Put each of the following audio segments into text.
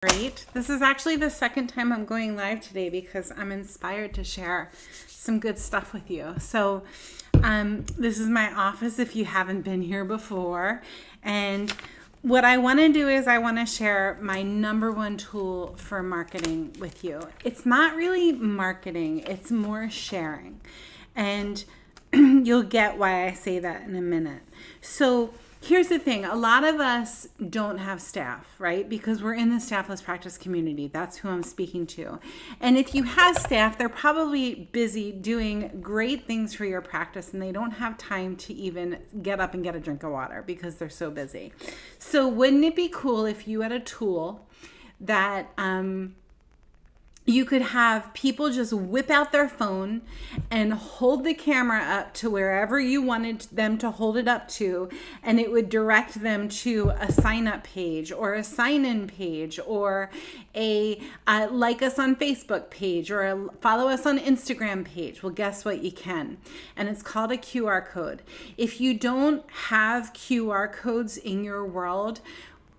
Great. This is actually the second time I'm going live today because I'm inspired to share some good stuff with you. So this is my office if you haven't been here before. And what I want to do is I want to share my number one tool for marketing with you. It's not really marketing, it's more sharing. And you'll get why I say that in a minute. So here's the thing. A lot of us don't have staff, right? Because we're in the staffless practice community. That's who I'm speaking to. And if you have staff, they're probably busy doing great things for your practice and they don't have time to even get up and get a drink of water because they're so busy. So wouldn't it be cool if you had a tool that you could have people just whip out their phone and hold the camera up to wherever you wanted them to hold it up to, and it would direct them to a sign-up page or a sign-in page or a like us on Facebook page or a follow us on Instagram page. Well, guess what? You can. And it's called a QR code. If you don't have QR codes in your world,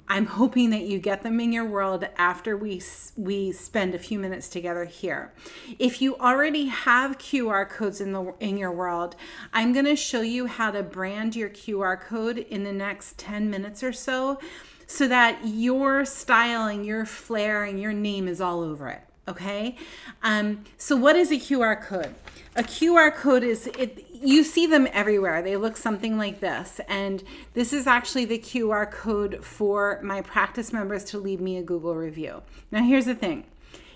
I'm hoping that you get them in your world after we spend a few minutes together here. If you already have QR codes in your world, I'm going to show you how to brand your QR code in the next 10 minutes or so that your style and your flair and your name is all over it. Okay. So what is a QR code? A QR code you see them everywhere. They look something like this. And this is actually the QR code for my practice members to leave me a Google review. Now, here's the thing.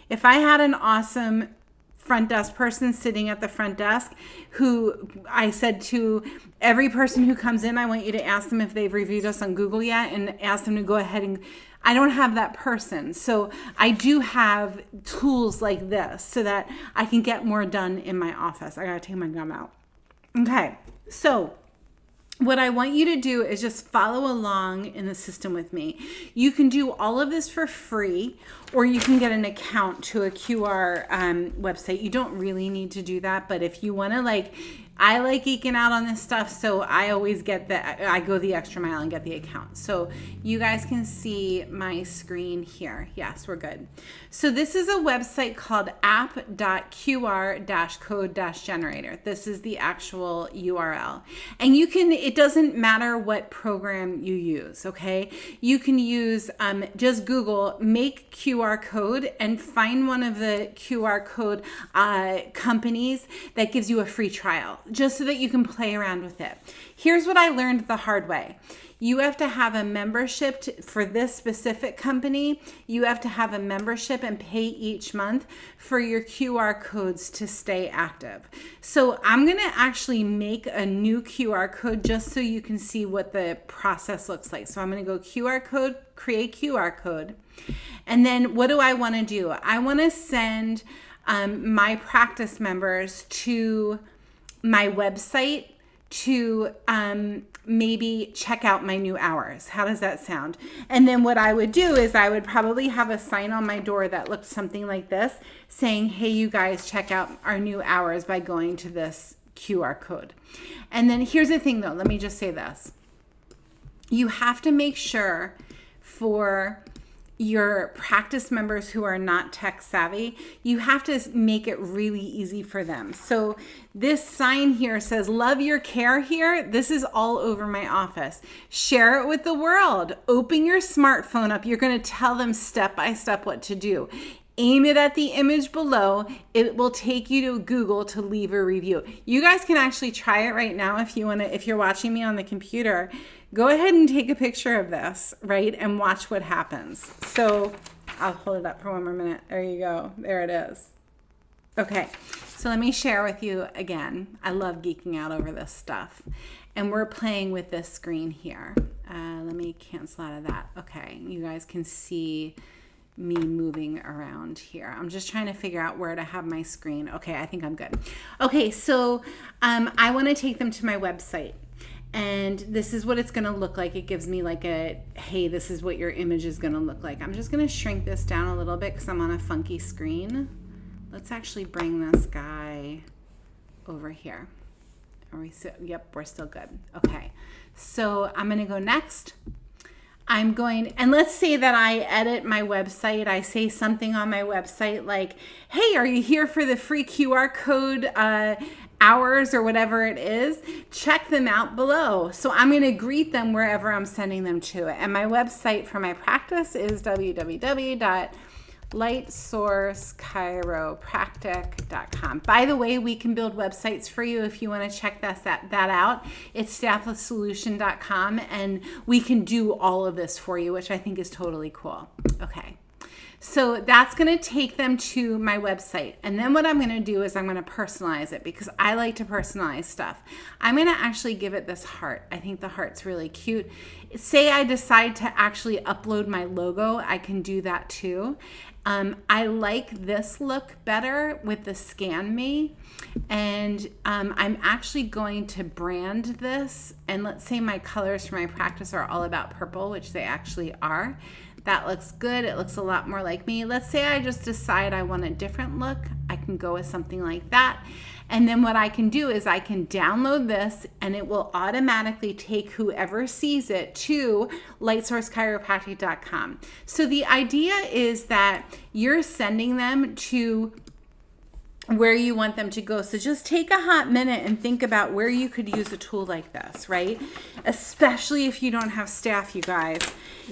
If I had an awesome front desk person sitting at the front desk who I said to every person who comes in, I want you to ask them if they've reviewed us on Google yet and ask them to go ahead and I don't have that person. So I do have tools like this so that I can get more done in my office. I gotta take my gum out. Okay, so what I want you to do is just follow along in the system with me. You can do all of this for free, or you can get an account to a QR website. You don't really need to do that, but if you want to, I like geeking out on this stuff, so I always I go the extra mile and get the account. So you guys can see my screen here. Yes, we're good. So this is a website called app.qr-code-generator. This is the actual URL. And it doesn't matter what program you use, okay? You can use, just Google, make QR code and find one of the QR code companies that gives you a free trial, just so that you can play around with it. Here's what I learned the hard way. You have to have a membership for this specific company. You have to have a membership and pay each month for your QR codes to stay active. So I'm going to actually make a new QR code just so you can see what the process looks like. So I'm going to go QR code, create QR code. And then what do I want to do? I want to send my practice members to my website to maybe check out my new hours. How does that sound? And then what I would do is I would probably have a sign on my door that looked something like this saying, hey, you guys, check out our new hours by going to this QR code. And then here's the thing though, let me just say this. You have to make sure for your practice members who are not tech savvy, you have to make it really easy for them. So this sign here says, love your care here. This is all over my office. Share it with the world. Open your smartphone up. You're going to tell them step by step what to do. Aim it at the image below. It will take you to Google to leave a review. You guys can actually try it right now if you want to, if you're watching me on the computer. Go ahead and take a picture of this, right? And watch what happens. So I'll hold it up for one more minute. There you go. There it is. Okay. So let me share with you again. I love geeking out over this stuff. And we're playing with this screen here. Let me cancel out of that. Okay. You guys can see me moving around here. I'm just trying to figure out where to have my screen. Okay. I think I'm good. Okay. So I want to take them to my website. And this is what it's going to look like. It gives me like a, hey, this is what your image is going to look like. I'm just going to shrink this down a little bit because I'm on a funky screen. Let's actually bring this guy over here. Are we still, yep, we're still good. Okay. So I'm going to go next. I'm going, and let's say that I edit my website. I say something on my website like, hey, are you here for the free QR code hours or whatever it is? Check them out below. So I'm going to greet them wherever I'm sending them to. And my website for my practice is www.lightsourcechiropractic.com. By the way, we can build websites for you if you want to check that out. It's stafflesssolution.com, and we can do all of this for you, which I think is totally cool. Okay. So that's going to take them to my website. And then what I'm going to do is I'm going to personalize it because I like to personalize stuff. I'm going to actually give it this heart. I think the heart's really cute. Say I decide to actually upload my logo, I can do that too. I like this look better with the Scan Me. And I'm actually going to brand this. And let's say my colors for my practice are all about purple, which they actually are. That looks good. It looks a lot more like me. Let's say I just decide I want a different look. I can go with something like that. And then what I can do is I can download this and it will automatically take whoever sees it to lightsourcechiropractic.com. So the idea is that you're sending them to where you want them to go. So just take a hot minute and think about where you could use a tool like this, right? Especially if you don't have staff, you guys.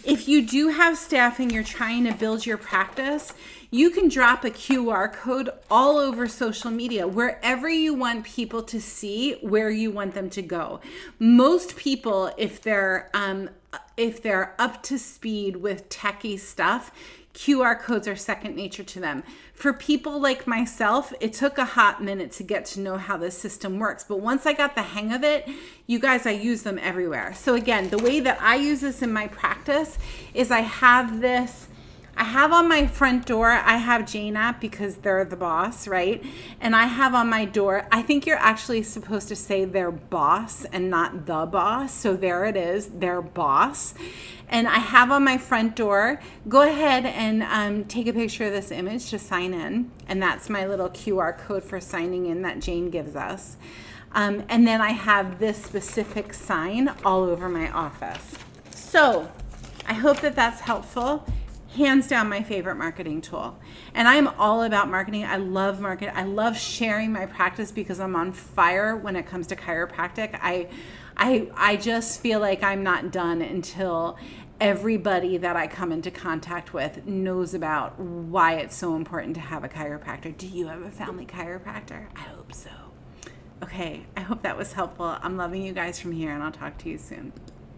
If you do have staff and you're trying to build your practice, you can drop a QR code all over social media, wherever you want people to see where you want them to go. Most people, if they're up to speed with techie stuff, QR codes are second nature to them. For people like myself, it took a hot minute to get to know how this system works. But once I got the hang of it, you guys, I use them everywhere. So again, the way that I use this in my practice is I have on my front door, I have Jane app because they're the boss, right? And I have on my door, I think you're actually supposed to say their boss and not the boss. So there it is, their boss. And I have on my front door, go ahead and take a picture of this image to sign in. And that's my little QR code for signing in that Jane gives us. And then I have this specific sign all over my office. So I hope that that's helpful. Hands down my favorite marketing tool. And I'm all about marketing. I love marketing. I love sharing my practice because I'm on fire when it comes to chiropractic. I just feel like I'm not done until everybody that I come into contact with knows about why it's so important to have a chiropractor. Do you have a family chiropractor? I hope so. Okay, I hope that was helpful. I'm loving you guys from here, and I'll talk to you soon.